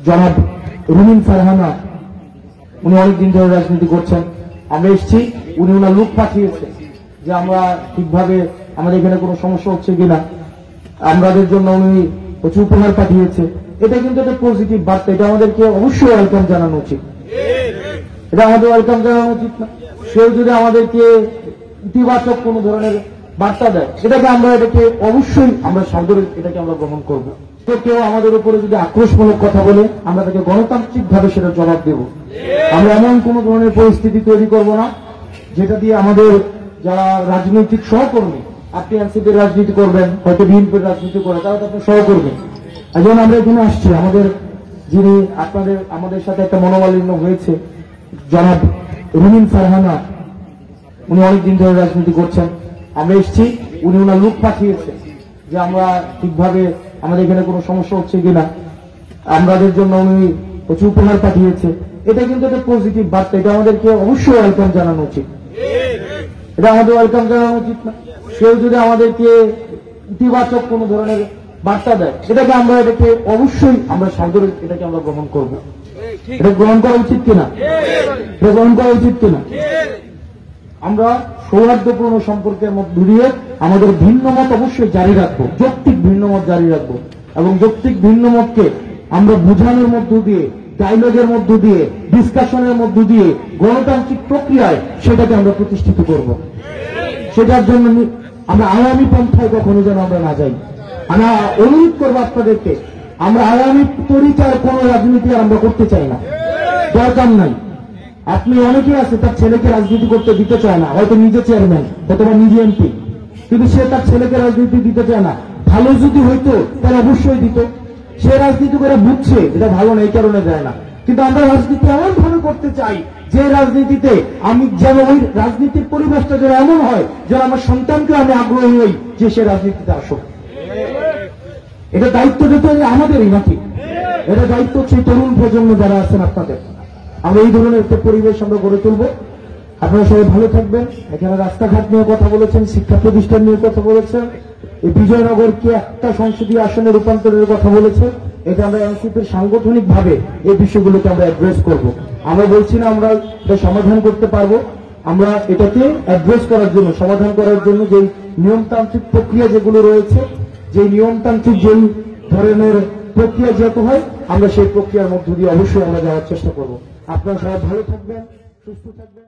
জনাব রুমিন ফারহানা, উনি অনেকদিন ধরে রাজনীতি করছেন। আমরা এসেছি, উনি ওনার লোক পাঠিয়েছেন যে আমরা ঠিকভাবে আমাদের এখানে কোনো সমস্যা হচ্ছে কিনা, আমাদের জন্য উনি প্রচুর উপহার পাঠিয়েছে। এটা কিন্তু একটা পজিটিভ বার্তা, এটা আমাদেরকে অবশ্যই ওয়েলকাম জানানো উচিত। এটা আমাদের ওয়েলকাম জানানো উচিত না? কেউ যদি আমাদেরকে ইতিবাচক কোন ধরনের বার্তা দেয়, এটাকে অবশ্যই আমরা সাদরে এটাকে আমরা গ্রহণ করব। কেউ আমাদের উপরে যদি আক্রোশমূলক কথা বলে, আমরা তাকে গণতান্ত্রিক ভাবে সেটা জবাব দেব। আমরা এমন কোন ধরনের পরিস্থিতি তৈরি করব না যেটা দিয়ে আমাদের যারা রাজনৈতিক সহকর্মী, আপনি এনসিপির রাজনীতি করবেন, হয়তো বিএনপির রাজনীতি করে, তারা তো আপনার সহকর্মী। এখন আমরা এখানে আসছি, যিনি আমাদের সাথে একটা মনোমালিন্য হয়েছে, জনাব রুমিন ফারহানা, উনি অনেকদিন ধরে রাজনীতি করছেন। আমরা এসেছি, উনি ওনার লোক পাঠিয়েছেন যে আমরা ঠিকভাবে আমাদের এখানে কোনো সমস্যা হচ্ছে কিনা, আমাদের জন্য উনি প্রচুর উপহার পাঠিয়েছে। এটা কিন্তু একটা পজিটিভ বার্তা, এটা আমাদেরকে অবশ্যই ওয়েলকাম জানানো উচিত। এটা আমাদের ওয়েলকাম জানানো উচিত না? কেউ যদি আমাদেরকে ইতিবাচক কোন ধরনের বার্তা দেয়, এটাকে অবশ্যই আমরা সাদরে এটাকে আমরা গ্রহণ করব। এটা গ্রহণ করা উচিত কিনা? এটা গ্রহণ করা উচিত কিনা? আমরা সৌহার্দ্যপূর্ণ সম্পর্কের মধ্য দিয়ে আমাদের ভিন্ন মত অবশ্যই জারি রাখবো, যৌক্তিক ভিন্ন মত জারি রাখবো, এবং যৌক্তিক ভিন্ন মতকে আমরা বোঝানোর মধ্য দিয়ে, ডায়লগের মধ্য দিয়ে, ডিসকাশনের মধ্য দিয়ে, গণতান্ত্রিক প্রক্রিয়ায় সেটাকে আমরা প্রতিষ্ঠিত করব। সেটার জন্য আমরা আগামী পন্থায় কখনো যেন আমরা না যাই। আমরা অনুরোধ করবো আপনাদেরকে, আমরা আগামী তরিকার কোন রাজনীতি আমরা করতে চাই না, দরকার নাই। আপনি অনেকে আছে তার ছেলেকে রাজনীতি করতে দিতে চায় না, হয়তো নিজে চেয়ারম্যান অথবা নিজে এমপি, কিন্তু সে তার ছেলেকে রাজনীতি দিতে চায় না। ভালো যদি হইতো তাহলে অবশ্যই দিত। সে রাজনীতি করে বুঝছে এটা ভালো না, এই কারণে দেয় না। কিন্তু আমরা রাজনীতি এমন ভাবে করতে চাই যে রাজনীতিতে আমি যেন ওই রাজনীতির পরিবেশটা যেন এমন হয় যেন আমার সন্তানকে আমি আগ্রহী হই যে সে রাজনীতিতে আসুক। এটা দায়িত্ব যেতে আমাদেরই নাকি? এটা দায়িত্ব হচ্ছে তরুণ প্রজন্ম যারা আছেন আপনাদের। আমরা এই ধরনের একটা পরিবেশ আমরা গড়ে তুলব। আপনারা সবাই ভালো থাকবেন। এখানে রাস্তাঘাট নিয়ে কথা বলেছেন, শিক্ষা প্রতিষ্ঠান নিয়ে কথা বলেছেন, এই বিজয়নগরকে একটা সংসদীয় আসনে রূপান্তরের কথা বলেছেন। এটা আমরা এনসিপির সাংগঠনিক ভাবে এই বিষয়গুলোকে আমরা অ্যাড্রেস করব। আমরা বলছি না আমরা এটা সমাধান করতে পারবো, আমরা এটাকে অ্যাড্রেস করার জন্য, সমাধান করার জন্য যে নিয়মতান্ত্রিক প্রক্রিয়া যেগুলো রয়েছে, যে নিয়মতান্ত্রিক যে ধরনের প্রক্রিয়া যত হয়, আমরা সেই প্রক্রিয়ার মধ্য দিয়ে অবশ্যই আমরা যাওয়ার চেষ্টা করব। আপনারা সবাই ভালো থাকবেন, সুস্থ থাকবেন।